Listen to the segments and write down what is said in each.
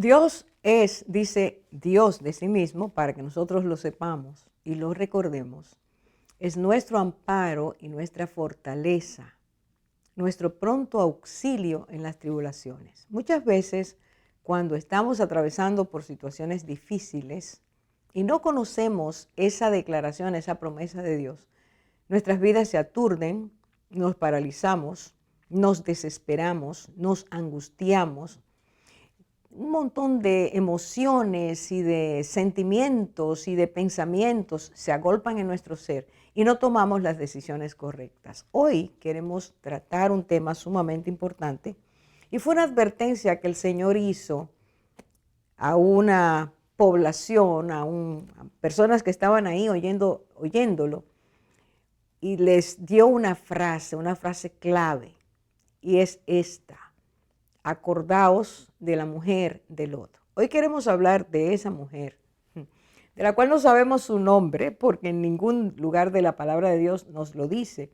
Dios es, dice Dios de sí mismo, para que nosotros lo sepamos y lo recordemos, es nuestro amparo y nuestra fortaleza, nuestro pronto auxilio en las tribulaciones. Muchas veces, cuando estamos atravesando por situaciones difíciles y no conocemos esa declaración, esa promesa de Dios, nuestras vidas se aturden, nos paralizamos, nos desesperamos, nos angustiamos. Un montón de emociones y de sentimientos y de pensamientos se agolpan en nuestro ser y no tomamos las decisiones correctas. Hoy queremos tratar un tema sumamente importante y fue una advertencia que el Señor hizo a una población, a personas que estaban ahí oyéndolo, y les dio una frase clave, y es esta: acordaos de la mujer de Lot. Hoy queremos hablar de esa mujer, de la cual no sabemos su nombre, porque en ningún lugar de la palabra de Dios nos lo dice,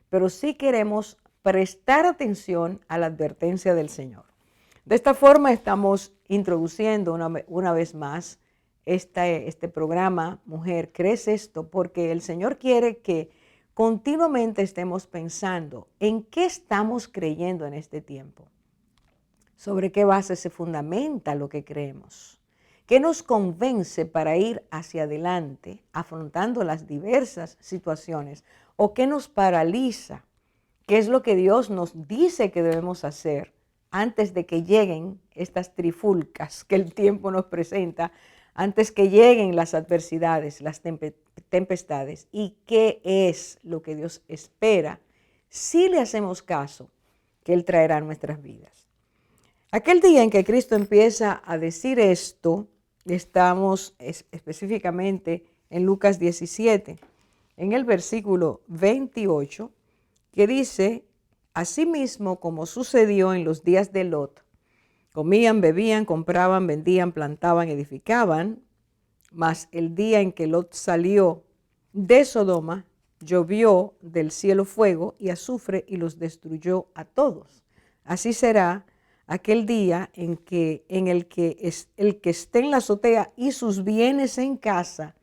pero sí queremos prestar atención a la advertencia del Señor. De esta forma estamos introduciendo una vez más este programa Mujer, ¿crees esto? Porque el Señor quiere que continuamente estemos pensando en qué estamos creyendo en este tiempo, sobre qué base se fundamenta lo que creemos, qué nos convence para ir hacia adelante afrontando las diversas situaciones o qué nos paraliza, qué es lo que Dios nos dice que debemos hacer antes de que lleguen estas trifulcas que el tiempo nos presenta, antes que lleguen las adversidades, las tempestades, y qué es lo que Dios espera si le hacemos caso que Él traerá a nuestras vidas. Aquel día en que Cristo empieza a decir esto, estamos específicamente en Lucas 17, en el versículo 28, que dice: asimismo como sucedió en los días de Lot, comían, bebían, compraban, vendían, plantaban, edificaban, mas el día en que Lot salió de Sodoma, llovió del cielo fuego y azufre y los destruyó a todos. Así será aquel día en el que el que esté en la azotea y sus bienes en casa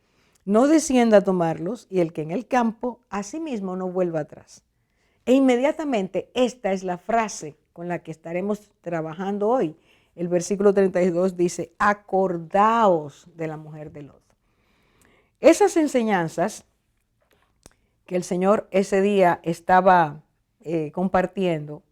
no descienda a tomarlos, y el que en el campo asimismo no vuelva atrás. E inmediatamente esta es la frase con la que estaremos trabajando hoy. El versículo 32 dice: acordaos de la mujer de Lot. Esas enseñanzas que el Señor ese día estaba compartiendo,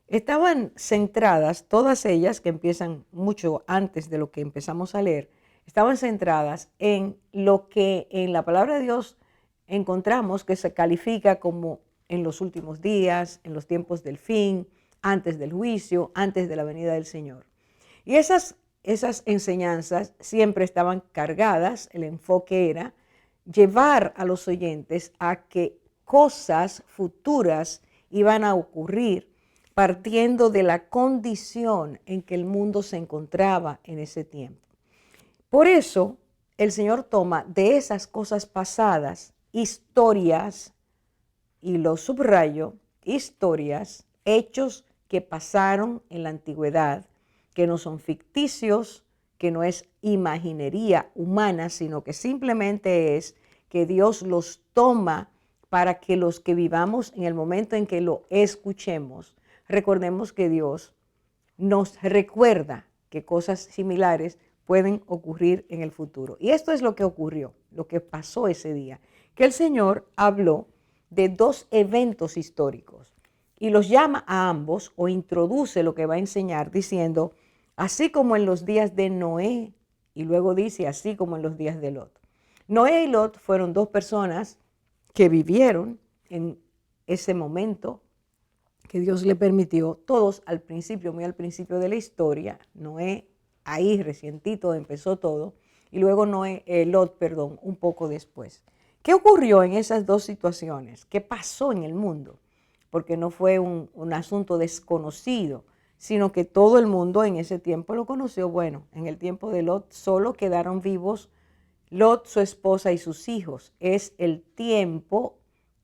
estaban centradas, todas ellas, que empiezan mucho antes de lo que empezamos a leer, estaban centradas en lo que en la palabra de Dios encontramos que se califica como en los últimos días, en los tiempos del fin, antes del juicio, antes de la venida del Señor. Y esas enseñanzas siempre estaban cargadas, el enfoque era llevar a los oyentes a que cosas futuras iban a ocurrir partiendo de la condición en que el mundo se encontraba en ese tiempo. Por eso el Señor toma de esas cosas pasadas historias, y lo subrayo, historias, hechos que pasaron en la antigüedad, que no son ficticios, que no es imaginería humana, sino que simplemente es que Dios los toma para que los que vivamos en el momento en que lo escuchemos, recordemos que Dios nos recuerda que cosas similares pueden ocurrir en el futuro. Y esto es lo que ocurrió, lo que pasó ese día, que el Señor habló de dos eventos históricos y los llama a ambos, o introduce lo que va a enseñar diciendo: así como en los días de Noé, y luego dice: así como en los días de Lot. Noé y Lot fueron dos personas que vivieron en ese momento que Dios le permitió, todos al principio, muy al principio de la historia. Noé ahí recientito empezó todo, y luego Lot, un poco después. ¿Qué ocurrió en esas dos situaciones? ¿Qué pasó en el mundo? Porque no fue un asunto desconocido, sino que todo el mundo en ese tiempo lo conoció. Bueno, en el tiempo de Lot solo quedaron vivos Lot, su esposa y sus hijos. Es el tiempo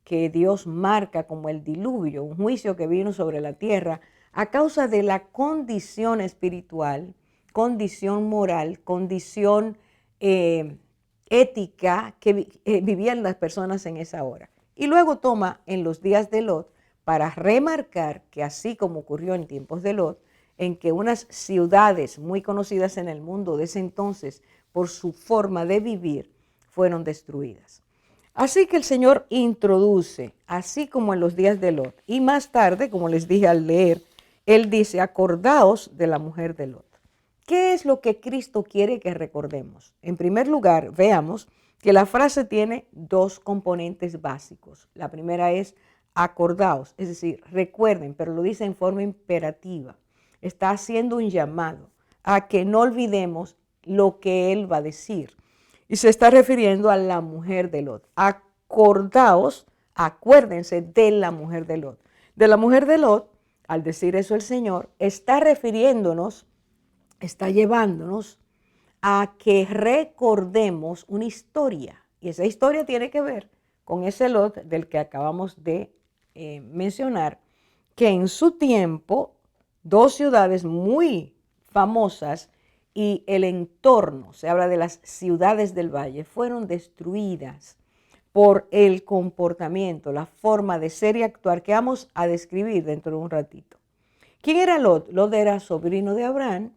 que Dios marca como el diluvio, un juicio que vino sobre la tierra a causa de la condición espiritual condición moral, condición ética que vivían las personas en esa hora. Y luego toma en los días de Lot para remarcar que así como ocurrió en tiempos de Lot, en que unas ciudades muy conocidas en el mundo de ese entonces por su forma de vivir fueron destruidas. Así que el Señor introduce, así como en los días de Lot, y más tarde, como les dije al leer, Él dice, acordaos de la mujer de Lot. ¿Qué es lo que Cristo quiere que recordemos? En primer lugar, veamos que la frase tiene dos componentes básicos. La primera es acordaos, es decir, recuerden, pero lo dice en forma imperativa. Está haciendo un llamado a que no olvidemos lo que Él va a decir. Y se está refiriendo a la mujer de Lot. Acordaos, acuérdense de la mujer de Lot. De la mujer de Lot, al decir eso el Señor, está refiriéndonos, está llevándonos a que recordemos una historia. Y esa historia tiene que ver con ese Lot del que acabamos de mencionar, que en su tiempo, dos ciudades muy famosas y el entorno, se habla de las ciudades del valle, fueron destruidas por el comportamiento, la forma de ser y actuar que vamos a describir dentro de un ratito. ¿Quién era Lot? Lot era sobrino de Abraham.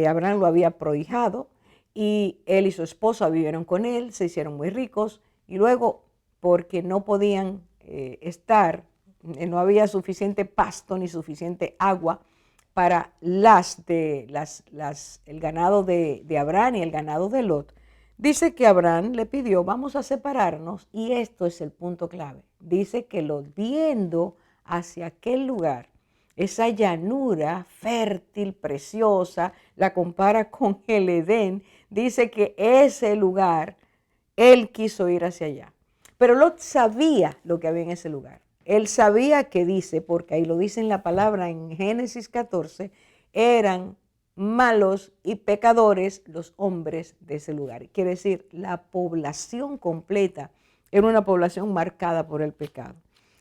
Abraham lo había prohijado y él y su esposa vivieron con él, se hicieron muy ricos y luego, porque no podían no había suficiente pasto ni suficiente agua para el ganado de Abraham y el ganado de Lot, dice que Abraham le pidió, vamos a separarnos, y esto es el punto clave. Dice que Lot, viendo hacia aquel lugar, esa llanura fértil, preciosa, la compara con el Edén, dice que ese lugar, él quiso ir hacia allá. Pero Lot sabía lo que había en ese lugar. Él sabía que dice, porque ahí lo dice en la palabra en Génesis 14, eran malos y pecadores los hombres de ese lugar. Quiere decir, la población completa era una población marcada por el pecado.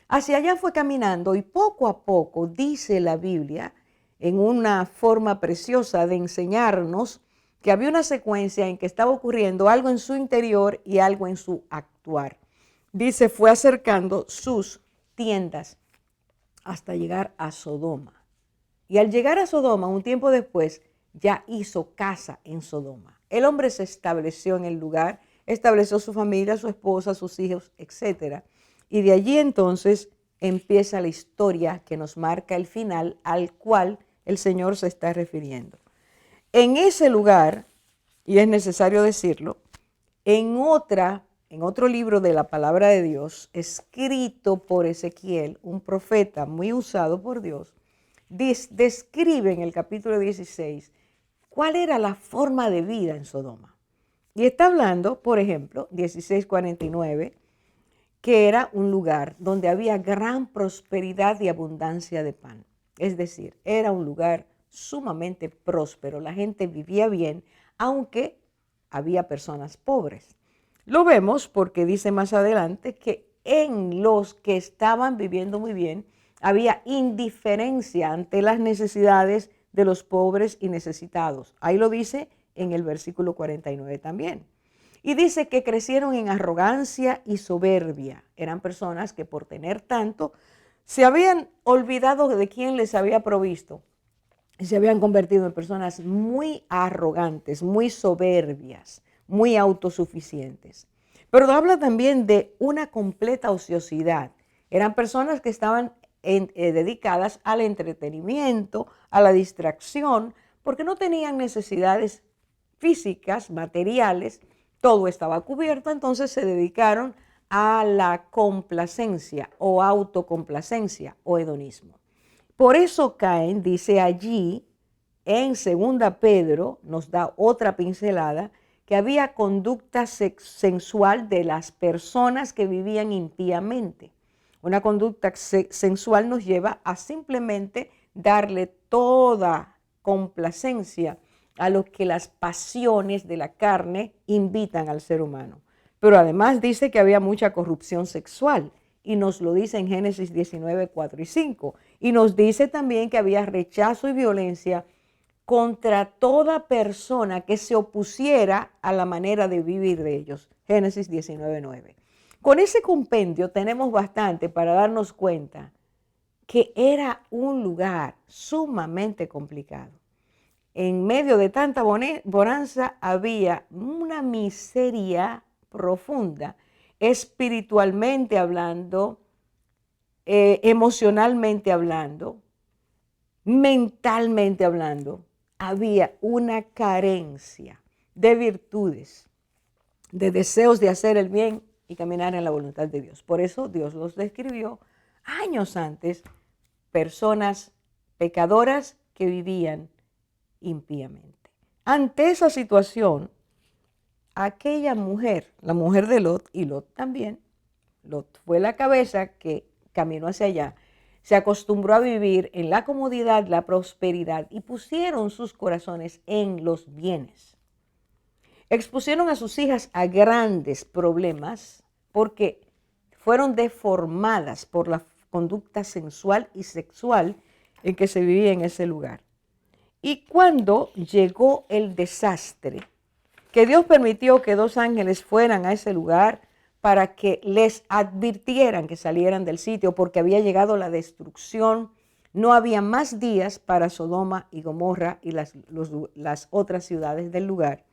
Hacia allá fue caminando y poco a poco, dice la Biblia, en una forma preciosa de enseñarnos que había una secuencia en que estaba ocurriendo algo en su interior y algo en su actuar. Dice, fue acercando sus tiendas hasta llegar a Sodoma. Y al llegar a Sodoma, un tiempo después, ya hizo casa en Sodoma. El hombre se estableció en el lugar, estableció su familia, su esposa, sus hijos, etc. Y de allí entonces empieza la historia que nos marca el final al cual el Señor se está refiriendo. En ese lugar, y es necesario decirlo, en otro libro de la palabra de Dios, escrito por Ezequiel, un profeta muy usado por Dios, describe en el capítulo 16 cuál era la forma de vida en Sodoma. Y está hablando, por ejemplo, 16:49, que era un lugar donde había gran prosperidad y abundancia de pan. Es decir, era un lugar sumamente próspero, la gente vivía bien, aunque había personas pobres. Lo vemos porque dice más adelante que en los que estaban viviendo muy bien había indiferencia ante las necesidades de los pobres y necesitados. Ahí lo dice en el versículo 49 también. Y dice que crecieron en arrogancia y soberbia. Eran personas que por tener tanto se habían olvidado de quién les había provisto. Se habían convertido en personas muy arrogantes, muy soberbias, muy autosuficientes. Pero habla también de una completa ociosidad. Eran personas que estaban dedicadas al entretenimiento, a la distracción, porque no tenían necesidades físicas, materiales, todo estaba cubierto, entonces se dedicaron a la complacencia o autocomplacencia o hedonismo. Por eso Caín dice allí, en 2 Pedro, nos da otra pincelada, que había conducta sensual de las personas que vivían impíamente. Una conducta sensual nos lleva a simplemente darle toda complacencia a lo que las pasiones de la carne invitan al ser humano. Pero además dice que había mucha corrupción sexual y nos lo dice en Génesis 19, 4 y 5. Y nos dice también que había rechazo y violencia contra toda persona que se opusiera a la manera de vivir de ellos. Génesis 19:9. Con ese compendio tenemos bastante para darnos cuenta que era un lugar sumamente complicado. En medio de tanta bonanza había una miseria profunda, espiritualmente hablando, emocionalmente hablando, mentalmente hablando. Había una carencia de virtudes, de deseos de hacer el bien y caminar en la voluntad de Dios. Por eso Dios los describió años antes, personas pecadoras que vivían impíamente. Ante esa situación, aquella mujer, la mujer de Lot, y Lot también, Lot fue la cabeza que caminó hacia allá, se acostumbró a vivir en la comodidad, la prosperidad y pusieron sus corazones en los bienes. Expusieron a sus hijas a grandes problemas porque fueron deformadas por la conducta sensual y sexual en que se vivía en ese lugar. Y cuando llegó el desastre, que Dios permitió que 2 ángeles fueran a ese lugar para que les advirtieran que salieran del sitio porque había llegado la destrucción, no había más días para Sodoma y Gomorra y las otras ciudades del lugar.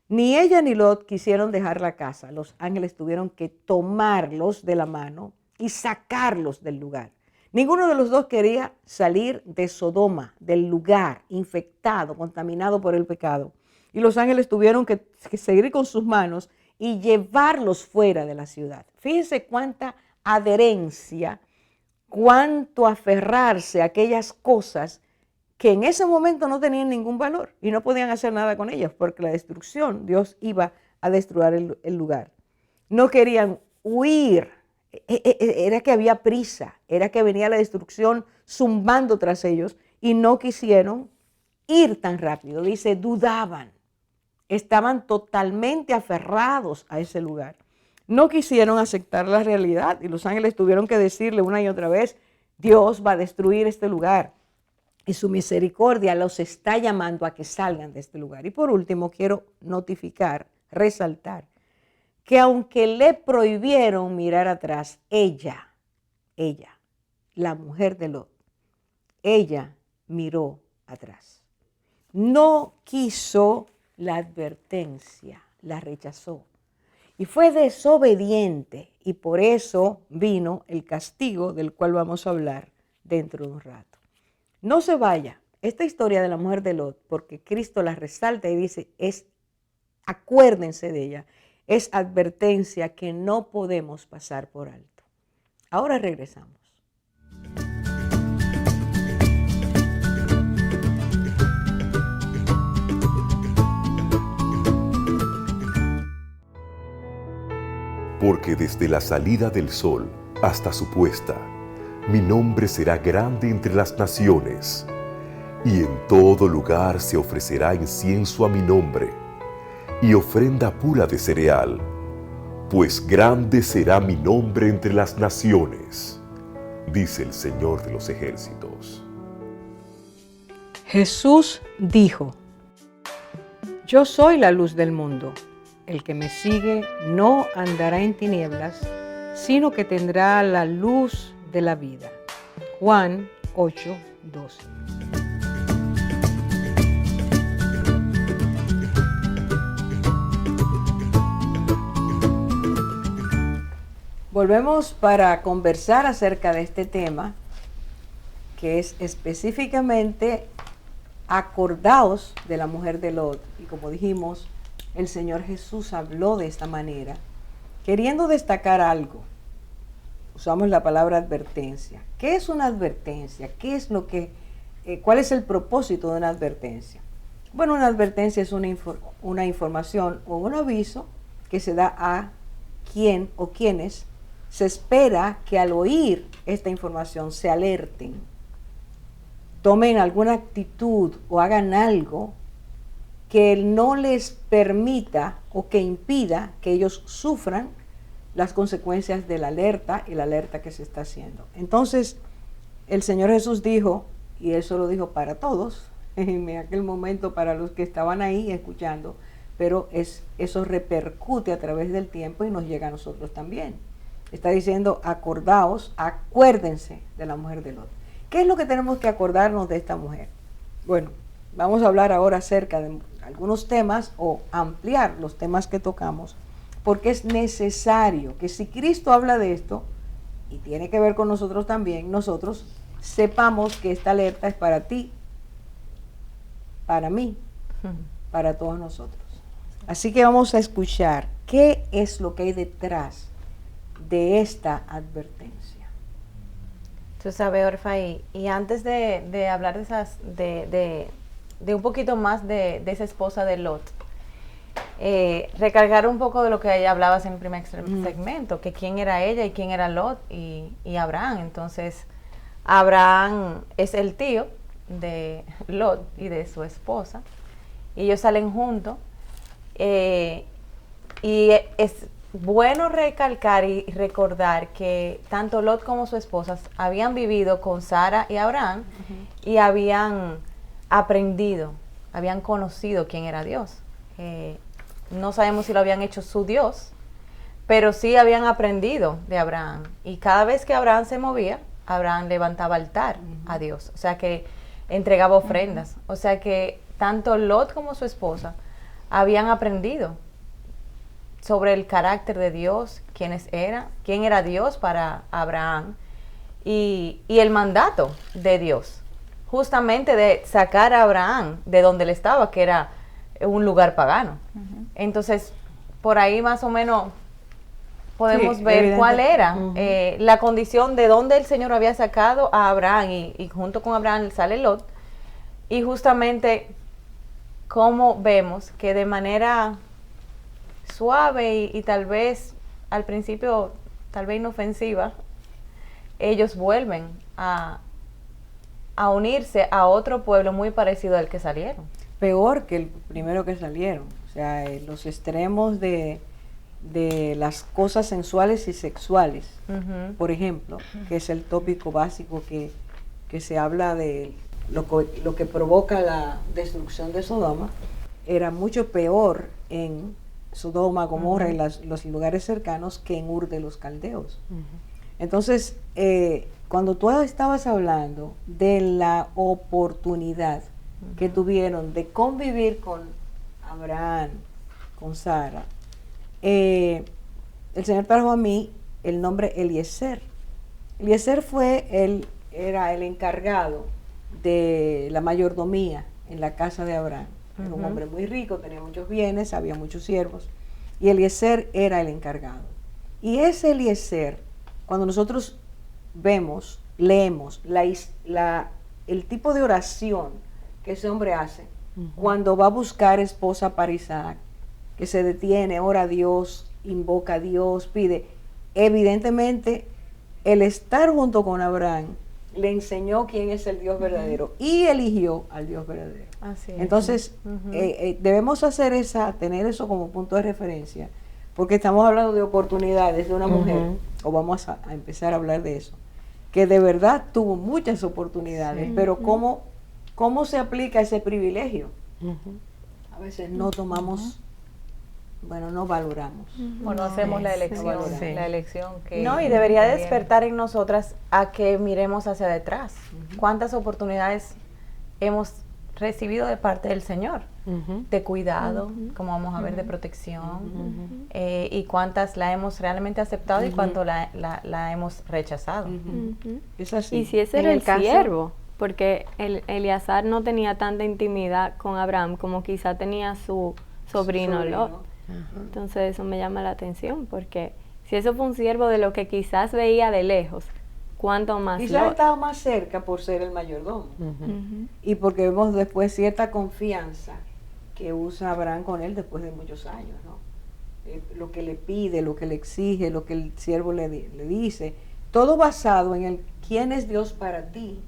Ni ella ni Lot quisieron dejar la casa. Los ángeles tuvieron que tomarlos de la mano y sacarlos del lugar. Ninguno de los dos quería salir de Sodoma, del lugar infectado, contaminado por el pecado. Y los ángeles tuvieron que seguir con sus manos y llevarlos fuera de la ciudad. Fíjense cuánta adherencia, cuánto aferrarse a aquellas cosas que en ese momento no tenían ningún valor y no podían hacer nada con ellas porque la destrucción, Dios iba a destruir el lugar. No querían huir, era que había prisa, era que venía la destrucción zumbando tras ellos y no quisieron ir tan rápido. Dice, dudaban, estaban totalmente aferrados a ese lugar. No quisieron aceptar la realidad y los ángeles tuvieron que decirle una y otra vez, Dios va a destruir este lugar. Y su misericordia los está llamando a que salgan de este lugar. Y por último, quiero notificar, resaltar, que aunque le prohibieron mirar atrás, ella, la mujer de Lot, ella miró atrás. No quiso la advertencia, la rechazó. Y fue desobediente y por eso vino el castigo del cual vamos a hablar dentro de un rato. No se vaya esta historia de la mujer de Lot, porque Cristo la resalta y dice, acuérdense de ella, es advertencia que no podemos pasar por alto. Ahora regresamos. Porque desde la salida del sol hasta su puesta, mi nombre será grande entre las naciones, y en todo lugar se ofrecerá incienso a mi nombre, y ofrenda pura de cereal, pues grande será mi nombre entre las naciones, dice el Señor de los ejércitos. Jesús dijo, yo soy la luz del mundo. El que me sigue no andará en tinieblas, sino que tendrá la luz de la vida. Juan 8:12. Volvemos para conversar acerca de este tema, que es específicamente acordaos de la mujer de Lot. Y como dijimos, el Señor Jesús habló de esta manera, queriendo destacar algo. Usamos la palabra advertencia. ¿Qué es una advertencia? ¿Cuál es el propósito de una advertencia? Bueno, una advertencia es una información o un aviso que se da a quien o quienes se espera que al oír esta información se alerten, tomen alguna actitud o hagan algo que no les permita o que impida que ellos sufran las consecuencias de la alerta y la alerta que se está haciendo. Entonces, el Señor Jesús dijo, y eso lo dijo para todos, en aquel momento para los que estaban ahí escuchando, pero eso repercute a través del tiempo y nos llega a nosotros también. Está diciendo, acordaos, acuérdense de la mujer de Lot. ¿Qué es lo que tenemos que acordarnos de esta mujer? Bueno, vamos a hablar ahora acerca de algunos temas o ampliar los temas que tocamos, porque es necesario que si Cristo habla de esto, y tiene que ver con nosotros también, nosotros sepamos que esta alerta es para ti, para mí, para todos nosotros. Así que vamos a escuchar qué es lo que hay detrás de esta advertencia. Tú sabes, Orfa, y antes de hablar de esas, de un poquito más de esa esposa de Lot, recargar un poco de lo que hablabas en el primer segmento, que quién era ella y quién era Lot y Abraham. Entonces, Abraham es el tío de Lot y de su esposa, y ellos salen juntos, y es bueno recalcar y recordar que tanto Lot como su esposa habían vivido con Sara y Abraham, y habían aprendido, habían conocido quién era Dios. No sabemos si lo habían hecho su Dios, pero sí habían aprendido de Abraham, y cada vez que Abraham se movía, Abraham levantaba altar a Dios, o sea que entregaba ofrendas, o sea que tanto Lot como su esposa habían aprendido sobre el carácter de Dios, quién era Dios para Abraham, y el mandato de Dios, justamente de sacar a Abraham de donde él estaba, que era un lugar pagano. Entonces, por ahí más o menos podemos ver cuál era la condición de donde el Señor había sacado a Abraham, y junto con Abraham sale Lot, y justamente cómo vemos que de manera suave y tal vez al principio tal vez inofensiva, ellos vuelven a unirse a otro pueblo muy parecido al que salieron. Peor que el primero que salieron, o sea, los extremos de las cosas sensuales y sexuales, por ejemplo, que es el tópico básico que se habla de lo que provoca la destrucción de Sodoma, era mucho peor en Sodoma, Gomorra y los lugares cercanos que en Ur de los Caldeos. Entonces, cuando tú estabas hablando de la oportunidad que tuvieron de convivir con Abraham, con Sara, el Señor trajo a mí el nombre Eliezer. Eliezer era el encargado de la mayordomía en la casa de Abraham. Era un hombre muy rico, tenía muchos bienes, había muchos siervos, y Eliezer era el encargado. Y ese Eliezer, cuando nosotros leemos el tipo de oración que ese hombre hace cuando va a buscar esposa para Isaac, que se detiene, ora a Dios, invoca a Dios, pide, evidentemente el estar junto con Abraham le enseñó quién es el Dios verdadero y eligió al Dios verdadero. Así es. Entonces, debemos tener eso como punto de referencia, porque estamos hablando de oportunidades de una mujer, o vamos a empezar a hablar de eso, que de verdad tuvo muchas oportunidades, pero ¿cómo se aplica ese privilegio? A veces no tomamos, no valoramos. Bueno, hacemos la elección, la elección que... No, y debería despertar en nosotras a que miremos hacia detrás. ¿Cuántas oportunidades hemos recibido de parte del Señor? De cuidado, como vamos a ver, de protección, y cuántas la hemos realmente aceptado y cuánto la hemos rechazado. Es así. Y si ese era el siervo, porque Eleazar no tenía tanta intimidad con Abraham como quizá tenía su sobrino Lot. Entonces eso me llama la atención, porque si eso fue un siervo de lo que quizás veía de lejos, ¿cuánto más Quizás Lot? estaba más cerca por ser el mayordomo. Y porque vemos después cierta confianza que usa Abraham con él después de muchos años, ¿no? Lo que le pide, lo que le exige, lo que el siervo le dice, todo basado en el quién es Dios para ti,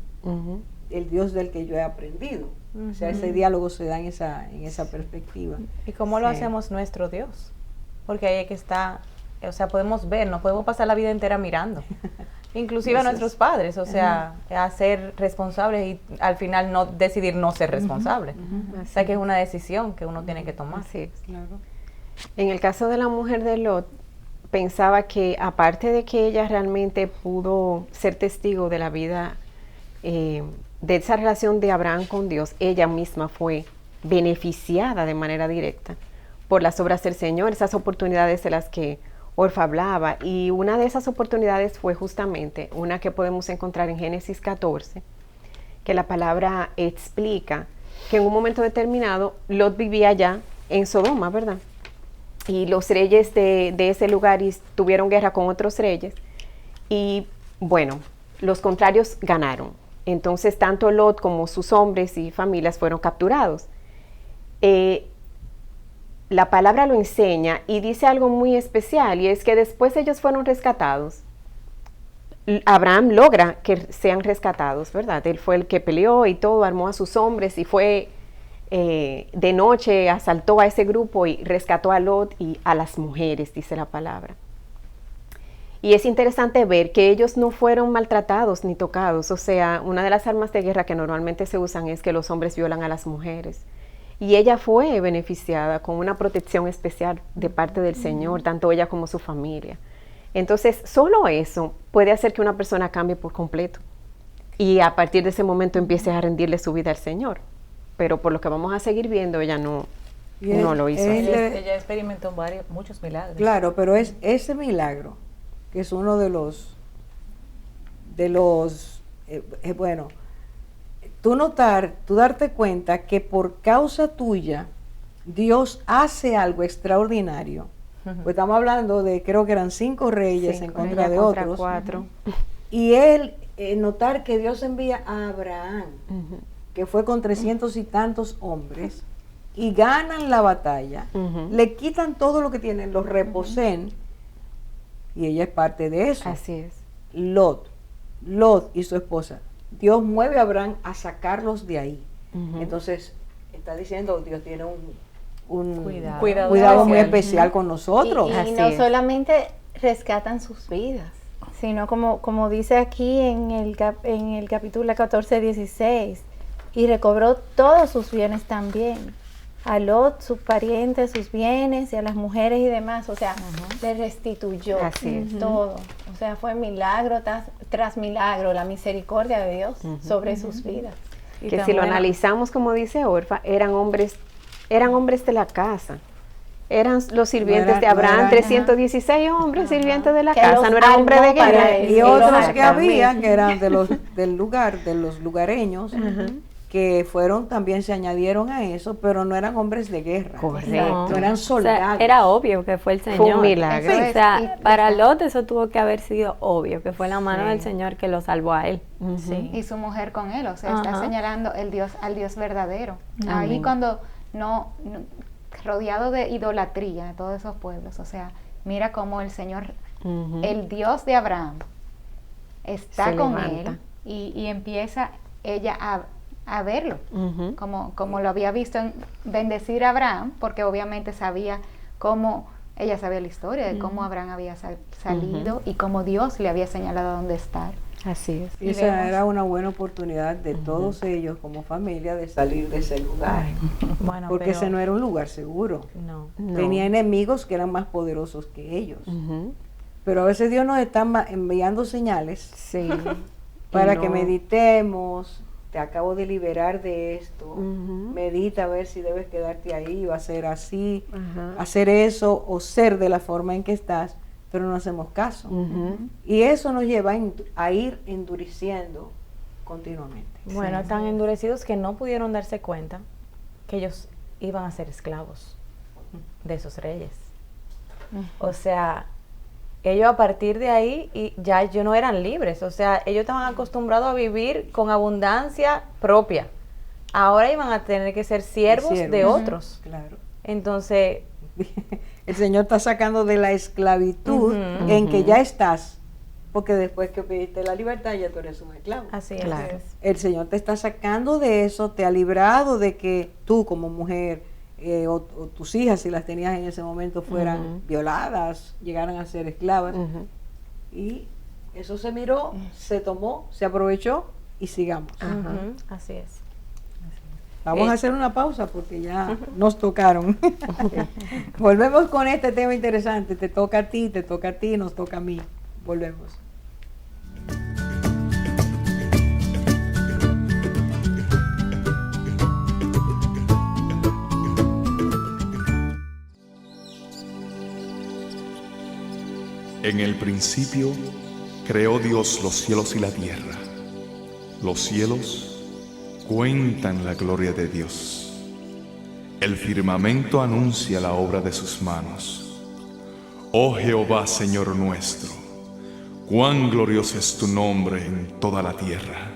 el Dios del que yo he aprendido. O sea, ese diálogo se da en esa perspectiva. ¿Y cómo lo hacemos nuestro Dios? Porque ahí es que está, o sea, podemos ver, no podemos pasar la vida entera mirando. Inclusive a nuestros padres, o sea, a ser responsables y al final no decidir no ser responsable. O sea, que es una decisión que uno tiene que tomar. Así es. Claro. En el caso de la mujer de Lot, pensaba que aparte de que ella realmente pudo ser testigo de la vida, de esa relación de Abraham con Dios, ella misma fue beneficiada de manera directa por las obras del Señor, esas oportunidades de las que Orfa hablaba. Y una de esas oportunidades fue justamente una que podemos encontrar en Génesis 14, que la palabra explica que en un momento determinado Lot vivía allá en Sodoma, ¿verdad? Y los reyes de ese lugar tuvieron guerra con otros reyes y bueno, los contrarios ganaron. Entonces tanto Lot como sus hombres y familias fueron capturados. La palabra lo enseña y dice algo muy especial, y es que después ellos fueron rescatados. Abraham logra que sean rescatados, ¿verdad? Él fue el que peleó y todo, armó a sus hombres y fue de noche, asaltó a ese grupo y rescató a Lot y a las mujeres, dice la palabra. Y es interesante ver que ellos no fueron maltratados ni tocados. O sea, una de las armas de guerra que normalmente se usan es que los hombres violan a las mujeres. Y ella fue beneficiada con una protección especial de parte del Señor, tanto ella como su familia. Entonces, solo eso puede hacer que una persona cambie por completo. Y a partir de ese momento empiece a rendirle su vida al Señor. Pero por lo que vamos a seguir viendo, ella no lo hizo. Ella experimentó muchos milagros. Claro, pero es ese milagro, que es uno de los bueno, tú darte cuenta que por causa tuya Dios hace algo extraordinario. Pues estamos hablando de, creo que eran 5 reyes en contra de otros. 4. Y él, notar que Dios envía a Abraham, que fue con 300 y tantos hombres, y ganan la batalla, le quitan todo lo que tienen, los reposeen, y ella es parte de eso. Así es. Lot y su esposa, Dios mueve a Abraham a sacarlos de ahí. Entonces, está diciendo, Dios tiene un cuidado muy especial con nosotros. Y no solamente rescatan sus vidas, sino como dice aquí en el capítulo 14-16, y recobró todos sus bienes también. A Lot, sus parientes, sus bienes, y a las mujeres y demás, o sea, le restituyó todo. O sea, fue milagro tras milagro, la misericordia de Dios sobre sus vidas. Y que si lo analizamos, como dice Orfa, eran hombres de la casa. Eran los sirvientes de Abraham, 316 hombres sirvientes de la casa, no eran hombres de guerra. Y otros que había, que eran de los lugareños, que también se añadieron a eso, pero no eran hombres de guerra. Correcto. No eran soldados. O sea, era obvio que fue el Señor. Fue un milagro. O sea, para Lot eso tuvo que haber sido obvio, que fue la mano del Señor que lo salvó a él. Y su mujer con él, o sea, está señalando al Dios verdadero. Ahí cuando rodeado de idolatría de todos esos pueblos, o sea, mira cómo el Señor, el Dios de Abraham, está con él y empieza ella a verlo, como lo había visto bendecir a Abraham, porque obviamente ella sabía la historia de cómo Abraham había salido y cómo Dios le había señalado dónde estar. Así es. Y esa era una buena oportunidad de todos ellos como familia de salir de ese lugar. Bueno, porque ese no era un lugar seguro. No. Tenía enemigos que eran más poderosos que ellos. Pero a veces Dios nos está enviando señales para que meditemos. Te acabo de liberar de esto. Medita a ver si debes quedarte ahí o hacer así, hacer eso o ser de la forma en que estás, pero no hacemos caso. Y eso nos lleva a ir endureciendo continuamente. Bueno, tan endurecidos que no pudieron darse cuenta que ellos iban a ser esclavos de esos reyes. O sea, ellos a partir de ahí ya ellos no eran libres. O sea, ellos estaban acostumbrados a vivir con abundancia propia. Ahora iban a tener que ser siervos de otros. Claro. Entonces, el Señor está sacando de la esclavitud en que ya estás, porque después que pediste la libertad ya tú eres un esclavo. así es. Claro. El Señor te está sacando de eso, te ha librado de que tú como mujer o tus hijas, si las tenías en ese momento, fueran violadas, llegaran a ser esclavas, y Eso se miró, se tomó, se aprovechó y sigamos. Ujú, así es. Vamos a hacer una pausa porque ya nos tocaron. Volvemos con este tema interesante. Te toca a ti, nos toca a mí. Volvemos. En el principio creó Dios los cielos y la tierra. Los cielos cuentan la gloria de Dios. El firmamento anuncia la obra de sus manos. Oh Jehová, Señor nuestro, cuán glorioso es tu nombre en toda la tierra.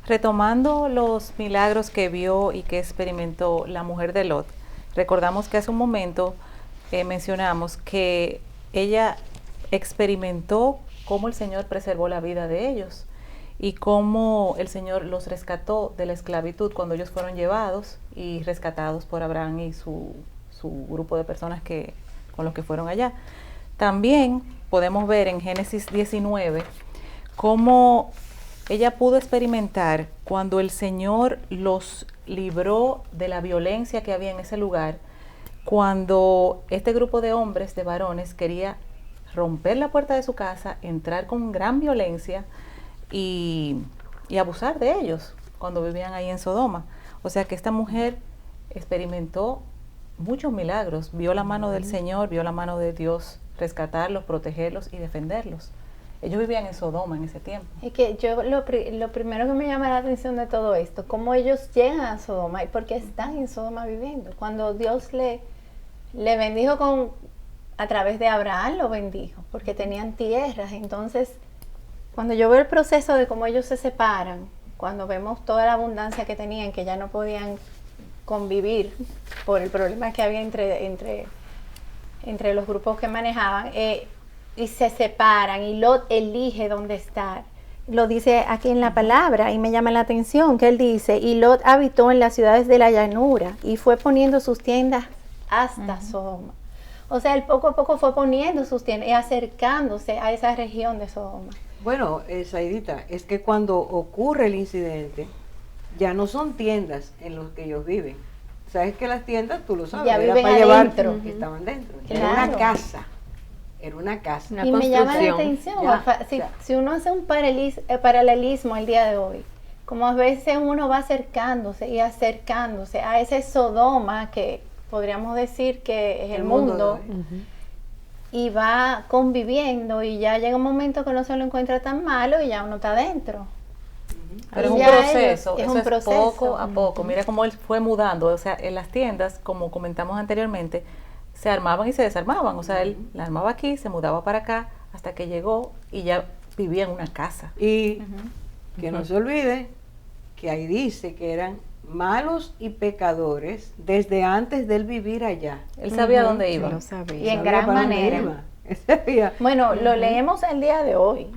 Retomando los milagros que vio y que experimentó la mujer de Lot, recordamos que hace un momento mencionamos que ella experimentó cómo el Señor preservó la vida de ellos y cómo el Señor los rescató de la esclavitud cuando ellos fueron llevados y rescatados por Abraham y su grupo de personas con los que fueron allá. También podemos ver en Génesis 19 cómo ella pudo experimentar cuando el Señor los libró de la violencia que había en ese lugar, cuando este grupo de hombres, de varones, quería romper la puerta de su casa, entrar con gran violencia y abusar de ellos cuando vivían ahí en Sodoma. O sea que esta mujer experimentó muchos milagros, vio la mano del Señor, vio la mano de Dios rescatarlos, protegerlos y defenderlos. Ellos vivían en Sodoma en ese tiempo. Es que yo lo primero que me llama la atención de todo esto, cómo ellos llegan a Sodoma y por qué están en Sodoma viviendo. Cuando Dios le bendijo a través de Abraham, lo bendijo, porque tenían tierras. Entonces, cuando yo veo el proceso de cómo ellos se separan, cuando vemos toda la abundancia que tenían, que ya no podían convivir por el problema que había entre los grupos que manejaban, y se separan y Lot elige dónde estar. Lo dice aquí en la palabra y me llama la atención que él dice, y Lot habitó en las ciudades de la llanura y fue poniendo sus tiendas hasta Sodoma. O sea, él poco a poco fue poniendo sus tiendas y acercándose a esa región de Sodoma. Bueno, Saidita, es que cuando ocurre el incidente, ya no son tiendas en las que ellos viven. Sabes que las tiendas, tú lo sabes, ya era viven para adentro. llevar, que estaban dentro. Claro. Era una casa. Era una casa. Una y me llama la construcción. atención, Ya. si uno hace un paralelismo el día de hoy, como a veces uno va acercándose y acercándose a ese Sodoma que podríamos decir que es el mundo, y va conviviendo y ya llega un momento que no se lo encuentra tan malo y ya uno está adentro. Pero es un Ya proceso, es eso un es proceso. poco a poco. Mira cómo él fue mudando, o sea, en las tiendas, como comentamos anteriormente, se armaban y se desarmaban, o sea, él la armaba aquí, se mudaba para acá, hasta que llegó y ya vivía en una casa. Y que no se olvide que ahí dice que eran malos y pecadores desde antes de él vivir allá. Él sabía dónde iba. Lo sabía. Y en Sabía gran para dónde manera. iba. Él sabía. Bueno, lo leemos el día de hoy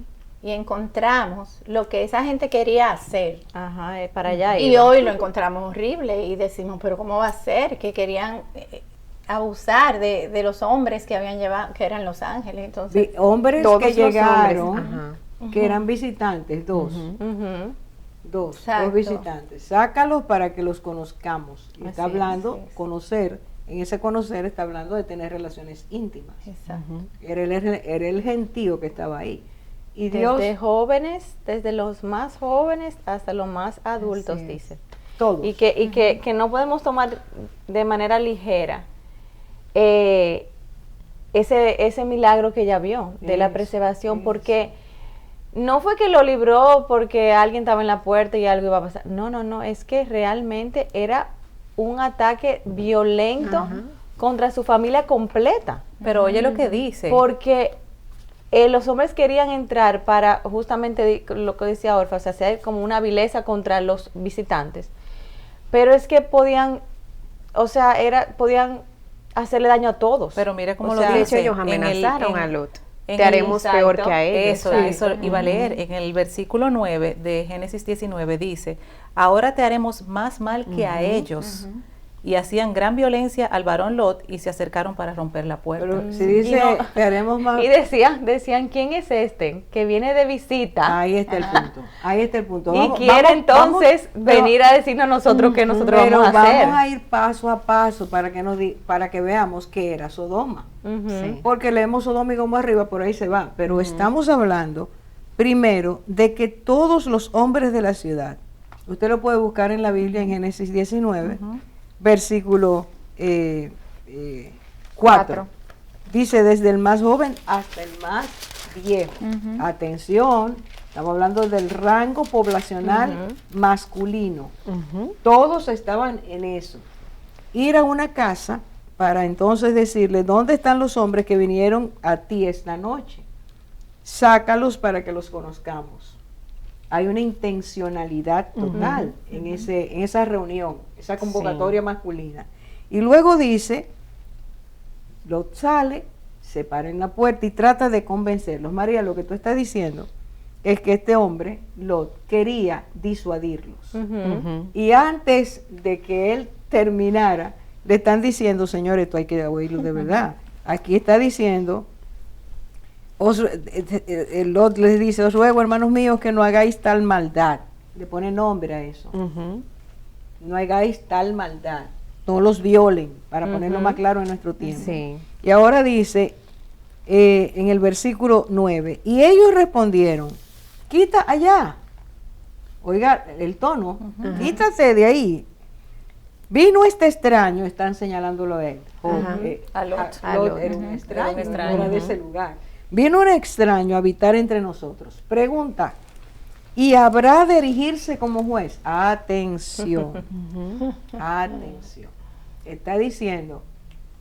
y encontramos lo que esa gente quería hacer. Ajá, para allá Y iba. hoy lo encontramos horrible y decimos, pero ¿cómo va a ser? Que querían abusar de los hombres que habían llevado, que eran los ángeles. Entonces, Hombres Todos que los hombres, llegaron, ajá. que eran visitantes, dos Exacto. visitantes. Sácalos para que los conozcamos. Y está Así es, hablando, así es. conocer, en ese conocer está hablando de tener relaciones íntimas. exacto. Era el gentío que estaba ahí. Y Dios, Desde jóvenes, desde los más jóvenes hasta los más adultos, Así es. dice. todos. Y que no podemos tomar de manera ligera ese milagro que ella vio de la Eso, preservación, eso. porque no fue que lo libró porque alguien estaba en la puerta y algo iba a pasar. No, es que realmente era un ataque violento contra su familia completa. Pero oye lo que dice. Porque los hombres querían entrar para justamente lo que decía Orfa, o sea, hacer como una vileza contra los visitantes. Pero es que podían, o sea, podían hacerle daño a todos. Pero mira cómo O lo sea, De hecho, dice. ellos amenazaron a Lot. en Te haremos Exacto. peor que a ellos. Eso iba a leer. En el versículo 9 de Génesis 19 dice, ahora te haremos más mal que a ellos. Y hacían gran violencia al varón Lot y se acercaron para romper la puerta. Pero si dice, te haremos más... Y decían, ¿quién es este? Que viene de visita. Ahí está el punto. Ahí está el punto. Y quiere entonces venir a decirnos a nosotros que nosotros pero vamos a hacer. vamos a ir paso a paso para que para que veamos qué era Sodoma. Ujú. Porque leemos Sodoma y Gomorra arriba, por ahí se va. Pero estamos hablando primero de que todos los hombres de la ciudad, usted lo puede buscar en la Biblia en Génesis 19, versículo 4. Dice, desde el más joven hasta el más viejo. Atención, estamos hablando del rango poblacional masculino. Todos estaban en eso. Ir a una casa para entonces decirle, ¿dónde están los hombres que vinieron a ti esta noche? Sácalos para que los conozcamos. Hay una intencionalidad total en esa reunión, esa convocatoria masculina. Y luego dice, Lot sale, se para en la puerta y trata de convencerlos. María, lo que tú estás diciendo es que este hombre, Lot, quería disuadirlos. Y antes de que él terminara, le están diciendo, señores, esto hay que oírlo de verdad. Aquí está diciendo... Lot les dice, os ruego, hermanos míos, que no hagáis tal maldad. Le pone nombre a eso. No hagáis tal maldad. No los violen, para ponerlo más claro en nuestro tiempo. Sí. Y ahora dice, en el versículo 9, y ellos respondieron, quita allá. Oiga, el tono, quítate de ahí. Vino este extraño, están señalándolo a él. A Lot. Lot era un extraño, Era un extraño. era de ese lugar. Vino un extraño a habitar entre nosotros. Pregunta, ¿y habrá de erigirse como juez? Atención, atención. Está diciendo,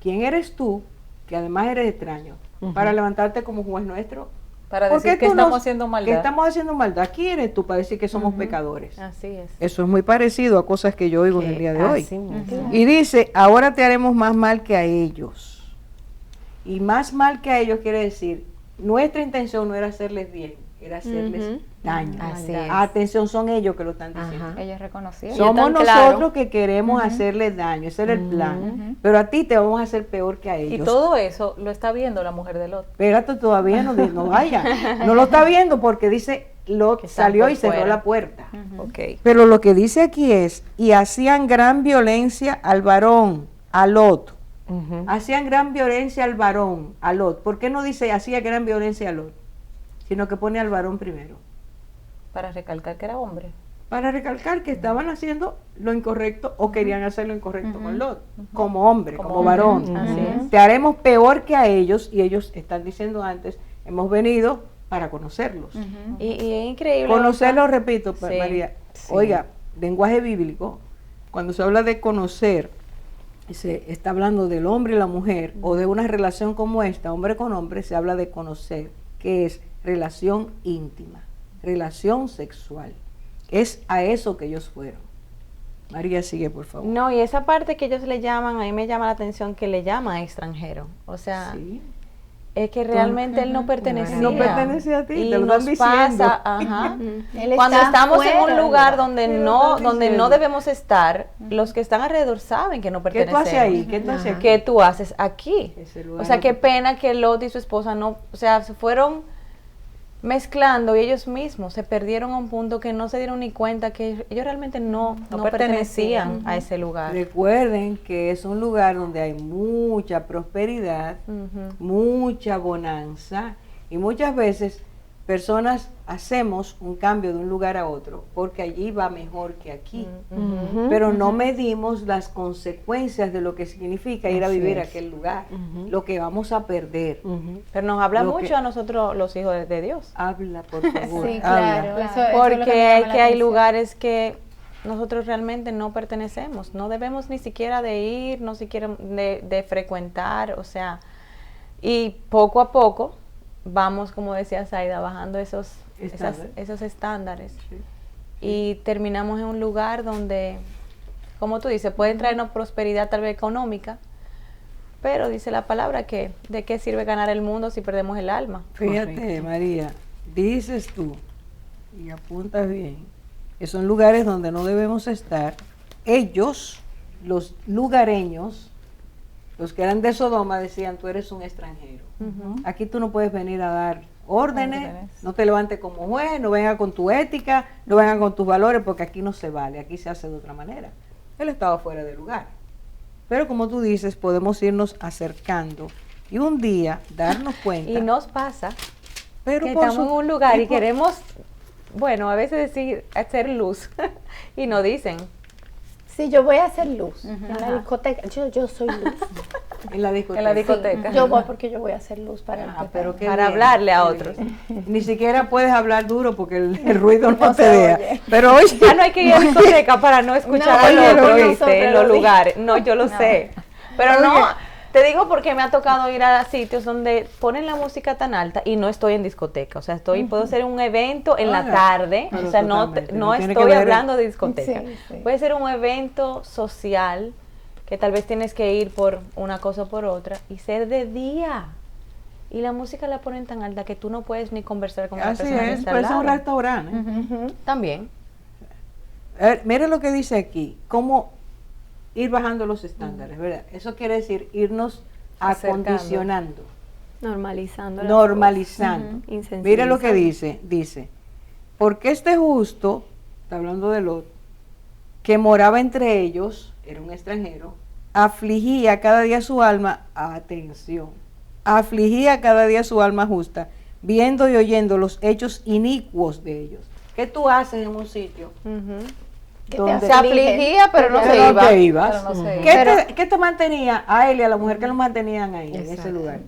¿quién eres tú, que además eres extraño, para levantarte como juez nuestro? Para ¿Por decir qué que tú estamos nos- haciendo que maldad. estamos haciendo maldad? ¿Quién eres tú para decir que somos pecadores? Así es. Eso es muy parecido a cosas que yo oigo en el día de hoy. Así mismo. Y dice, ahora te haremos más mal que a ellos. Y más mal que a ellos quiere decir, nuestra intención no era hacerles bien, era hacerles daño. Así es. Atención, son ellos que lo están diciendo. Ajá. Ellos reconocieron. Somos tan nosotros claro. que queremos hacerles daño, ese era el plan. Pero a ti te vamos a hacer peor que a Y ellos. todo eso lo está viendo la mujer de Lot. Espérate, todavía no vaya. No lo está viendo porque dice, Lot Que están salió por y cerró fuera. la puerta. Ok. Pero lo que dice aquí es, y hacían gran violencia al varón, a Lot. Hacían gran violencia al varón, a Lot. ¿Por qué no dice hacía gran violencia a Lot? Sino que pone al varón primero. Para recalcar que era hombre. Para recalcar que estaban haciendo lo incorrecto o querían hacer lo incorrecto con Lot. Como hombre, como varón. Así es. Te haremos peor que a ellos, y ellos están diciendo antes, hemos venido para conocerlos. Y es increíble. Conocerlo, repito, Sí, María. Oiga, lenguaje bíblico, cuando se habla de conocer, se está hablando del hombre y la mujer, o de una relación como esta, hombre con hombre, se habla de conocer, que es relación íntima, relación sexual. Es a eso que ellos fueron. María, sigue, por favor. No, y esa parte que ellos le llaman, a mí me llama la atención que le llama extranjero. O sea, Sí. es que realmente él no pertenecía. No pertenece a ti, Y te lo nos están diciendo. pasa, ajá. Él Cuando está estamos en un fuera. lugar donde Te lo no, están donde no diciendo. debemos estar, los que están alrededor saben que no ¿Qué pertenecemos. tú haces ahí? ¿Qué tú haces aquí? ¿Qué tú haces aquí? Ese lugar O sea, no qué te- pena que Lot y su esposa no, o sea, se fueron mezclando y ellos mismos se perdieron a un punto que no se dieron ni cuenta que ellos realmente no pertenecían a ese lugar. Recuerden que es un lugar donde hay mucha prosperidad, mucha bonanza, y muchas veces personas hacemos un cambio de un lugar a otro porque allí va mejor que aquí, pero no medimos las consecuencias de lo que significa ir a vivir a aquel lugar, lo que vamos a perder. Pero nos habla Lo mucho que- a nosotros los hijos de Dios. Habla, por favor. Sí, habla. claro. Eso es lo Porque que me llama la hay atención. lugares que nosotros realmente no pertenecemos, no debemos ni siquiera de ir, no siquiera de frecuentar, o sea, Y poco a poco vamos, como decía Zaida, bajando esos estándares. Sí. Y terminamos en un lugar donde, como tú dices, puede traernos prosperidad tal vez económica, pero dice la palabra que ¿de qué sirve ganar el mundo si perdemos el alma? Fíjate, Correcto. María, dices tú, y apuntas bien, que son lugares donde no debemos estar. Ellos, los lugareños, los que eran de Sodoma, decían, tú eres un extranjero. Aquí tú no puedes venir a dar órdenes, no te levantes como juez, no venga con tu ética, no venga con tus valores, porque aquí no se vale, aquí se hace de otra manera. Él estaba fuera de lugar. Pero como tú dices, podemos irnos acercando y un día darnos cuenta. Y nos pasa pero que por estamos en un lugar y queremos, bueno, a veces decir, hacer luz, y nos dicen, Sí, yo voy a hacer luz en la discoteca. Yo soy luz. En la discoteca. en la discoteca. Yo voy porque yo voy a hacer luz para el que pero qué para bien, hablarle a qué otros. bien. Ni siquiera puedes hablar duro porque el ruido no No te se vea. oye. Pero oye, Ya no hay que ir a discoteca para no escuchar No, al oye, otro, lo ¿viste? vi. En los lugares. No, yo lo sé. Pero no, Oye. te digo porque me ha tocado ir a sitios donde ponen la música tan alta y no estoy en discoteca. O sea, puedo hacer un evento en la Oiga, tarde. pero O sea, no totalmente, no no tiene que estoy ver- hablando de discoteca. Sí, sí. Puede ser un evento social que tal vez tienes que ir por una cosa o por otra y ser de día. Y la música la ponen tan alta que tú no puedes ni conversar con la así persona que es, está al parece un lado. restaurante. También. Mire lo que dice aquí, cómo ir bajando los estándares, ¿verdad? Eso quiere decir irnos Acercando. acondicionando, Normalizando. las normalizando. cosas. Mire lo que Insensibilizando. dice, porque este justo, está hablando de Lot, que moraba entre ellos, era un extranjero, afligía cada día su alma, atención, afligía cada día su alma justa, viendo y oyendo los hechos inicuos de ellos. ¿Qué tú haces en un sitio? Que donde- te Se afligía, pero no Pero se no iba. te ibas. Pero no se iba. ¿Qué te mantenía a él y a la mujer que lo mantenían ahí, en ese Exacto. lugar?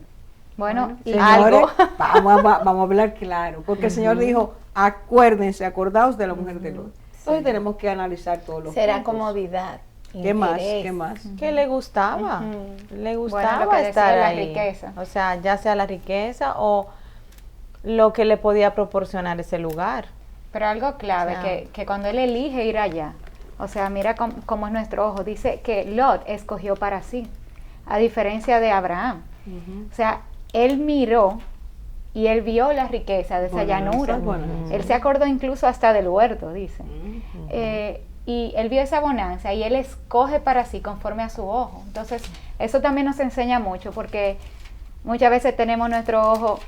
Bueno, y Señores, algo. vamos a hablar claro, porque el Señor dijo, acuérdense, acordaos de la mujer de Lot. Entonces tenemos que analizar todos los será puntos. comodidad. ¿Qué más? interés. ¿Qué más? Que le gustaba, le gustaba lo que decía, estar la ahí. riqueza. O sea, ya sea la riqueza o lo que le podía proporcionar ese lugar. Pero algo clave, O sea, que cuando él elige ir allá, o sea, mira cómo es nuestro ojo, dice que Lot escogió para sí, a diferencia de Abraham. O sea, él miró y él vio la riqueza de esa Bonanza, llanura. bonanza. Él se acordó incluso hasta del huerto, dice. Y él vio esa bonanza y él escoge para sí conforme a su ojo. Entonces, eso también nos enseña mucho porque muchas veces tenemos nuestro ojo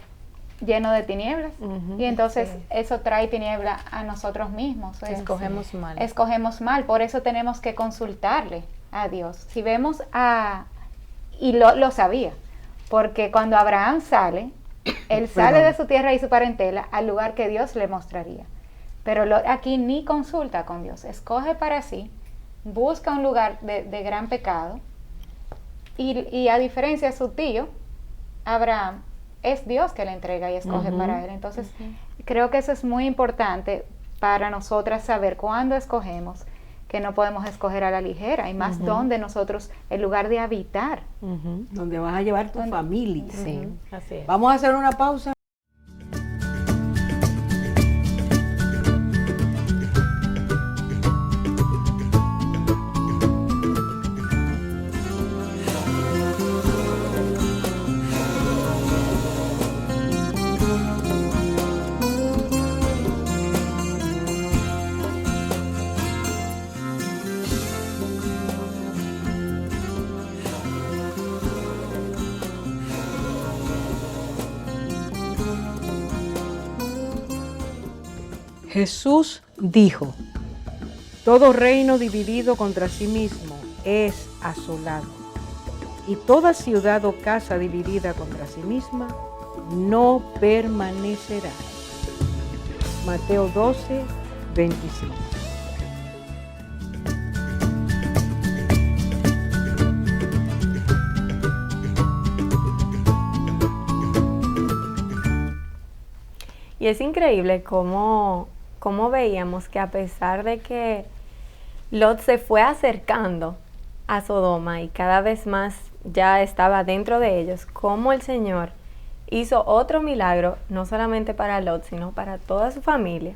lleno de tinieblas y entonces eso trae tiniebla a nosotros mismos. Escogemos mal. Escogemos mal, por eso tenemos que consultarle a Dios. Si vemos y lo sabía, porque cuando Abraham sale, él sale de su tierra y su parentela al lugar que Dios le mostraría. Pero Lot aquí ni consulta con Dios, escoge para sí, busca un lugar de gran pecado y a diferencia de su tío, Abraham, es Dios que le entrega y escoge para él. Entonces, creo que eso es muy importante para nosotras saber cuándo escogemos, que no podemos escoger a la ligera, y más donde nosotros, el lugar de habitar. Donde vas a llevar tu familia. Así es. Vamos a hacer una pausa. Jesús dijo, todo reino dividido contra sí mismo es asolado, y toda ciudad o casa dividida contra sí misma no permanecerá. Mateo 12, 25. Y es increíble cómo veíamos que a pesar de que Lot se fue acercando a Sodoma y cada vez más ya estaba dentro de ellos, cómo el Señor hizo otro milagro, no solamente para Lot, sino para toda su familia,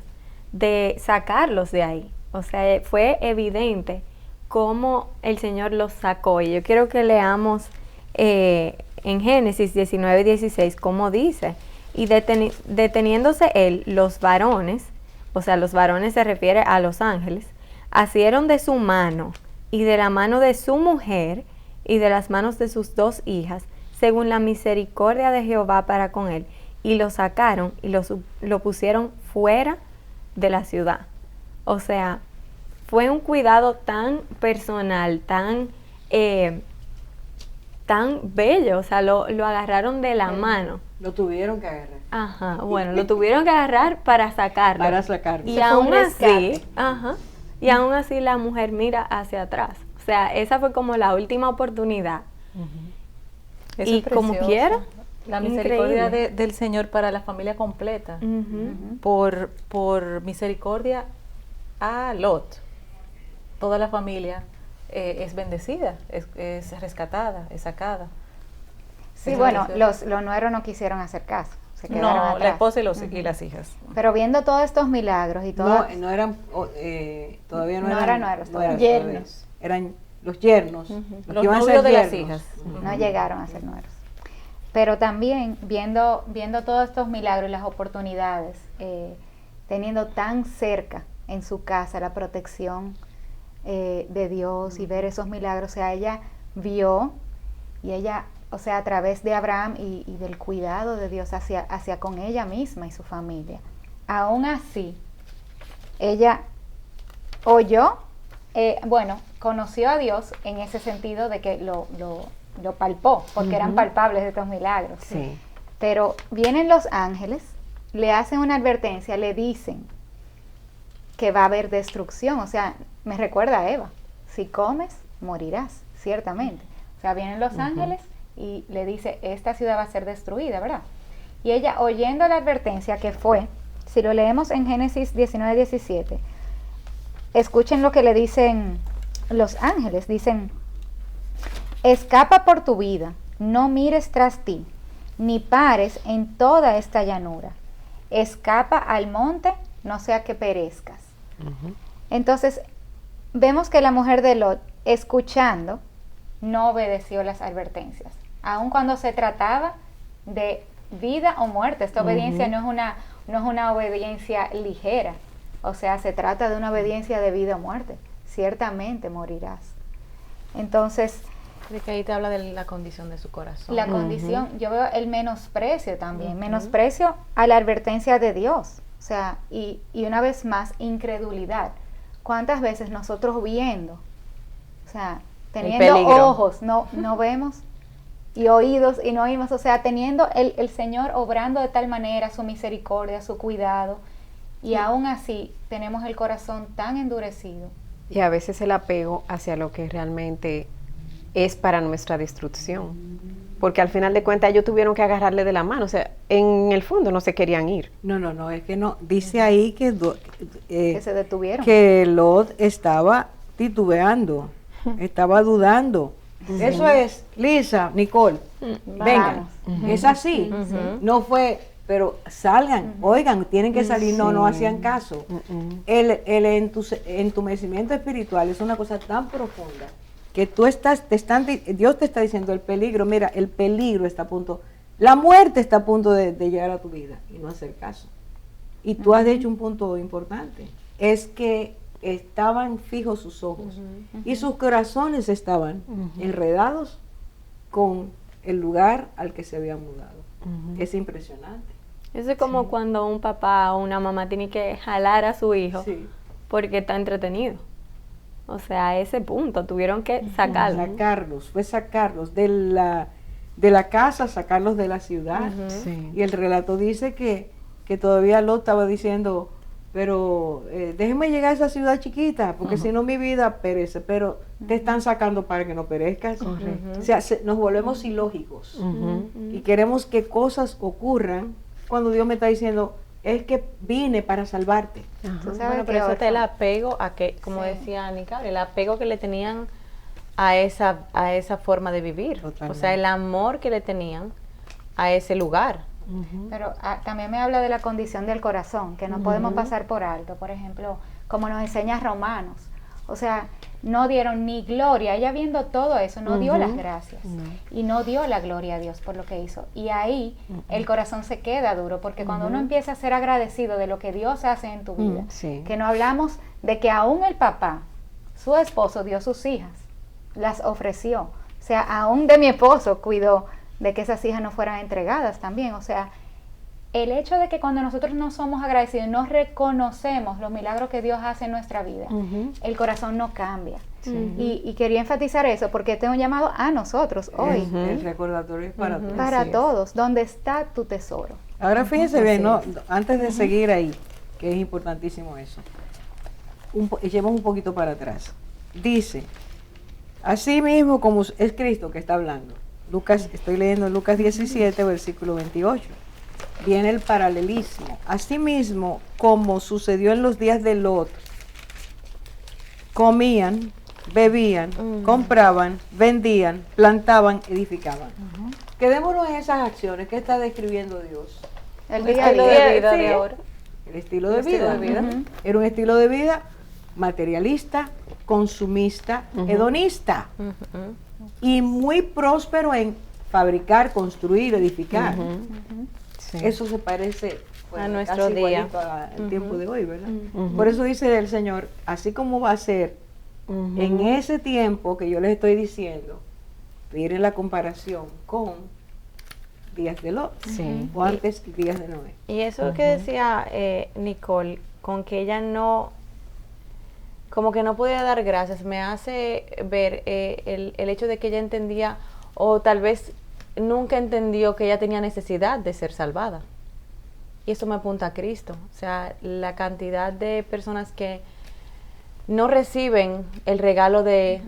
de sacarlos de ahí. O sea, fue evidente cómo el Señor los sacó. Y yo quiero que leamos en Génesis 19:16, cómo dice, y deteniéndose él, los varones, o sea, los varones se refiere a los ángeles, asieron de su mano y de la mano de su mujer y de las manos de sus 2 hijas, según la misericordia de Jehová para con él, y lo sacaron y lo pusieron fuera de la ciudad. O sea, fue un cuidado tan personal, tan bello, o sea, lo agarraron de la mano. Lo tuvieron que agarrar. Ajá, bueno, lo tuvieron que agarrar para sacarlo. Para sacarlo. Y aún así, y aún así la mujer mira hacia atrás. O sea, esa fue como la última oportunidad. Eso y es como precioso. quiera, La misericordia increíble. del Señor para la familia completa. Por misericordia a Lot. Toda la familia es bendecida, es rescatada, es sacada. Sí, Es bueno, maravilloso. los nueros no quisieron hacer caso. Se quedaron No, la atrás. esposa y las hijas. Pero viendo todos estos milagros y todo, No eran, todavía no No eran eran nueros, nueros, yernos. Eran los yernos. Los iban a ser novios de las yernos. hijas. no llegaron a ser nueros. Pero también viendo todos estos milagros y las oportunidades, teniendo tan cerca en su casa la protección de Dios y ver esos milagros, o sea, ella vio y ella, o sea, a través de Abraham y del cuidado de Dios hacia con ella misma y su familia. Aún así, ella oyó, conoció a Dios en ese sentido de que lo palpó, porque eran palpables estos milagros. Sí. Pero vienen los ángeles, le hacen una advertencia, le dicen que va a haber destrucción. O sea, me recuerda a Eva, si comes, morirás, ciertamente. O sea, vienen los ángeles y le dice, esta ciudad va a ser destruida, ¿verdad? Y ella, oyendo la advertencia que fue, si lo leemos en Génesis 19:17, escuchen lo que le dicen los ángeles, dicen, escapa por tu vida, no mires tras ti, ni pares en toda esta llanura. Escapa al monte, no sea que perezcas. Entonces, vemos que la mujer de Lot, escuchando, no obedeció las advertencias. Aun cuando se trataba de vida o muerte, esta obediencia no es una obediencia ligera. O sea, se trata de una obediencia de vida o muerte. Ciertamente morirás. Entonces, De que ahí te habla de la condición de su corazón. la condición, yo veo el menosprecio también, menosprecio a la advertencia de Dios, o sea, y una vez más, incredulidad. ¿Cuántas veces nosotros viendo, o sea, teniendo peligro. ojos, no vemos, y oídos y no oímos, o sea, teniendo el Señor obrando de tal manera su misericordia, su cuidado, y aún así tenemos el corazón tan endurecido? Y a veces el apego hacia lo que realmente es para nuestra destrucción. Porque al final de cuentas ellos tuvieron que agarrarle de la mano. O sea, en el fondo no se querían ir. No, es que no. Dice ahí que Que se detuvieron. que Lot estaba titubeando, estaba dudando. Eso es, Lisa, Nicole, vengan. Es así. No fue, pero salgan, oigan, tienen que salir. No hacían caso. El entumecimiento espiritual es una cosa tan profunda que tú Dios te está diciendo el peligro. Mira, el peligro está a punto, la muerte está a punto de llegar a tu vida y no hacer caso. Y tú has dicho un punto importante, es que estaban fijos sus ojos y sus corazones estaban enredados con el lugar al que se habían mudado. Es impresionante. Eso es como cuando un papá o una mamá tiene que jalar a su hijo porque está entretenido. O sea, a ese punto tuvieron que sacarlo. Fue sacarlos de la casa, sacarlos de la ciudad. Sí. Y el relato dice que todavía Lot estaba diciendo, pero déjeme llegar a esa ciudad chiquita, porque si no mi vida perece, pero te están sacando para que no perezcas. O sea, nos volvemos ilógicos y queremos que cosas ocurran cuando Dios me está diciendo, es que vine para salvarte. ¿Tú sabes Bueno, qué pero eso otra? está el apego a que, como decía Anika, el apego que le tenían a esa forma de vivir. Totalmente. O sea, el amor que le tenían a ese lugar. Pero también me habla de la condición del corazón, que no podemos pasar por alto. Por ejemplo, como nos enseña Romanos. O sea, no dieron ni gloria. Ella viendo todo eso, no dio las gracias. Y no dio la gloria a Dios por lo que hizo. Y ahí el corazón se queda duro, porque cuando uno empieza a ser agradecido de lo que Dios hace en tu vida, Sí. que no hablamos de que aún el papá, su esposo, dio sus hijas, las ofreció. O sea, aún de mi esposo cuidó de que esas hijas no fueran entregadas también. O sea, el hecho de que cuando nosotros no somos agradecidos, no reconocemos los milagros que Dios hace en nuestra vida, el corazón no cambia. Y quería enfatizar eso, porque este es un llamado a nosotros hoy, El recordatorio es para todos. para todos. ¿Dónde está tu tesoro? Ahora fíjense bien, ¿no? Antes de seguir ahí, que es importantísimo eso, echemos un poquito para atrás. Dice, así mismo como es Cristo que está hablando. Lucas, estoy leyendo Lucas 17, versículo 28. Viene el paralelismo. Asimismo, como sucedió en los días de Lot, comían, bebían, compraban, vendían, plantaban, edificaban. Quedémonos en esas acciones. ¿Qué está describiendo Dios? El El día a estilo día. de vida Sí. de ahora. El estilo de El estilo vida. de vida. Era un estilo de vida materialista, consumista, hedonista y muy próspero en fabricar, construir, edificar. Sí. Eso se parece A nuestro casi día. igualito al tiempo de hoy, ¿verdad? Por eso dice el Señor, así como va a ser en ese tiempo que yo les estoy diciendo, miren la comparación con días de Lot, Sí. o antes días de Noé. Y eso que decía Nicole, con que ella no, como que no podía dar gracias, me hace ver el hecho de que ella entendía, o tal vez nunca entendió que ella tenía necesidad de ser salvada. Y eso me apunta a Cristo. O sea, la cantidad de personas que no reciben el regalo de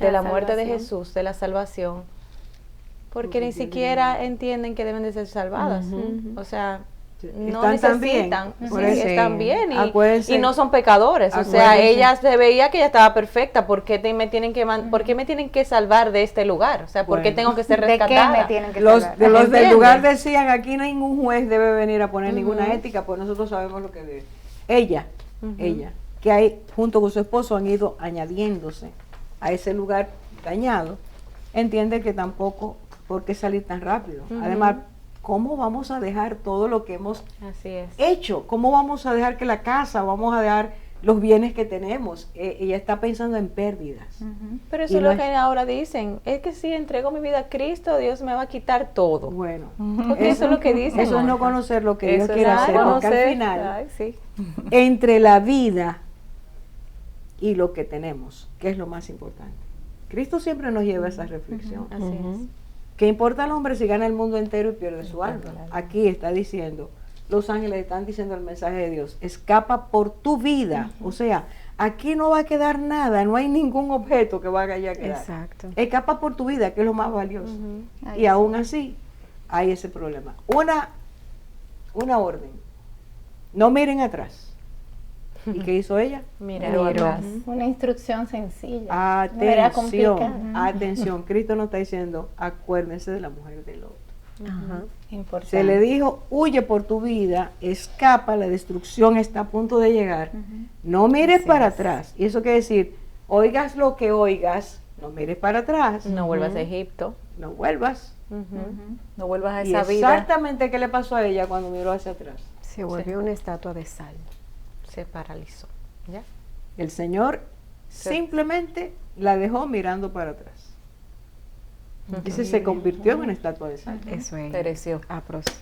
la muerte de salvación. Jesús, de la salvación, porque ni siquiera entienden que deben de ser salvadas. O sea, no Están tan bien, necesitan, por sí, eso. están bien Acuérdense. y no son pecadores. O sea, Acuérdense. ella se veía que ella estaba perfecta. ¿Por qué me tienen que ¿por qué me tienen que salvar de este lugar? O sea, ¿por qué Bueno. tengo que ser ¿De qué rescatada? me tienen que Los salvar? del ¿Entiendes? lugar decían, aquí ningún juez debe venir a poner ninguna ética, pues nosotros sabemos lo que debe. Ella, que hay, junto con su esposo, han ido añadiéndose a ese lugar dañado, entiende que tampoco, ¿por qué salir tan rápido? Además, ¿cómo vamos a dejar todo lo que hemos Así es. hecho? ¿Cómo vamos a dejar que la casa, vamos a dejar los bienes que tenemos? Ella está pensando en pérdidas. Pero eso Y es lo no que ahora dicen. Es que si entrego mi vida a Cristo, Dios me va a quitar todo. Bueno, Porque eso es lo que dicen. eso es no Mónica. conocer lo que Dios Eso quiere es hacer, porque al conocer. final, Ay, sí. entre la vida y lo que tenemos, ¿qué es lo más importante? Cristo siempre nos lleva a esa reflexión. Así es. ¿Qué importa al hombre si gana el mundo entero y pierde su alma? Aquí está diciendo, los ángeles están diciendo el mensaje de Dios, escapa por tu vida. O sea, aquí no va a quedar nada, no hay ningún objeto que vaya a quedar. Exacto. Escapa por tu vida, que es lo más valioso. Ahí Y aún así, hay ese problema. Una orden, no miren atrás. ¿Y qué hizo ella? Mira, Miró. atrás. Una instrucción sencilla. No era Atención, complicada. atención. Cristo nos está diciendo, acuérdense de la mujer de Lot. Importante. Se le dijo, huye por tu vida, escapa, la destrucción está a punto de llegar. No mires para atrás. Y eso quiere decir, oigas lo que oigas, no mires para atrás. No vuelvas a Egipto. No vuelvas. No vuelvas a Y esa vida. exactamente qué le pasó a ella cuando miró hacia atrás. Se volvió una estatua de sal. Se paralizó. ¿Ya? El Señor simplemente la dejó mirando para atrás. Dice, se convirtió en una estatua de sal. Eso es. Pereció.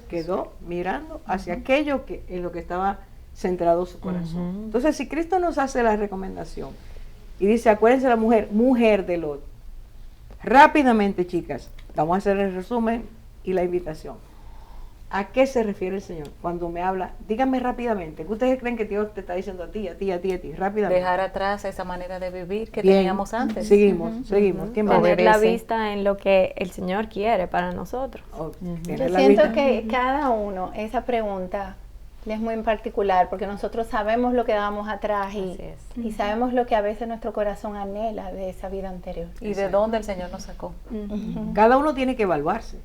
Quedó mirando hacia aquello que en lo que estaba centrado su corazón. Entonces, si Cristo nos hace la recomendación y dice, acuérdense la mujer de Lot, rápidamente, chicas, vamos a hacer el resumen y la invitación. ¿A qué se refiere el Señor cuando me habla? Díganme rápidamente. ¿Qué ustedes creen que Dios te está diciendo a ti, rápidamente? Dejar atrás esa manera de vivir que Bien. teníamos antes. Seguimos. ¿Quién va a Poner la Obedece. vista en lo que el Señor quiere para nosotros. Oh, Yo tener la siento vista. que cada uno, esa pregunta Él es muy en particular porque nosotros sabemos lo que dábamos atrás Así es. y sabemos lo que a veces nuestro corazón anhela de esa vida anterior. ¿Y de dónde el Señor nos sacó? Cada uno tiene que evaluarse.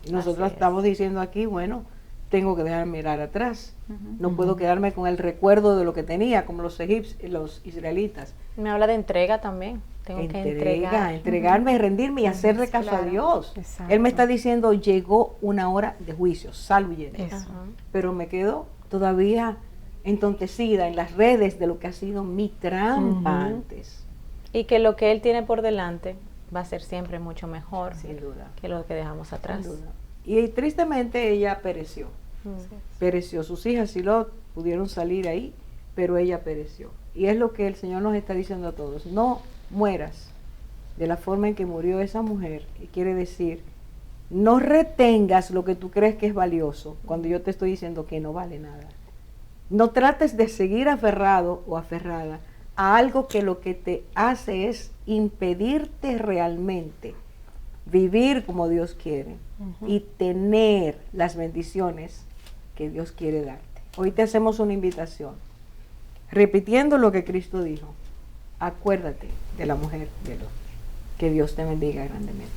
Y nosotros Así es. estamos diciendo aquí, bueno, tengo que dejar mirar atrás. No puedo quedarme con el recuerdo de lo que tenía, como los egipcios, los israelitas. Me habla de entrega también. Tengo que entregar. Entregarme, rendirme y hacerle caso a Dios. Exacto. Él me está diciendo, llegó una hora de juicio, sal huyendo. Eso. Pero me quedo todavía entontecida en las redes de lo que ha sido mi trampa antes. Y que lo que Él tiene por delante va a ser siempre mucho mejor Sin duda. que lo que dejamos atrás. Sin duda. Y tristemente ella pereció. Pereció. Sus hijas y Lot pudieron salir ahí, pero ella pereció. Y es lo que el Señor nos está diciendo a todos. No mueras de la forma en que murió esa mujer. Y quiere decir, no retengas lo que tú crees que es valioso cuando yo te estoy diciendo que no vale nada. No trates de seguir aferrado o aferrada a algo que lo que te hace es impedirte realmente vivir como Dios quiere y tener las bendiciones que Dios quiere darte. Hoy te hacemos una invitación, repitiendo lo que Cristo dijo. Acuérdate de la mujer de Lot. Que Dios te bendiga grandemente.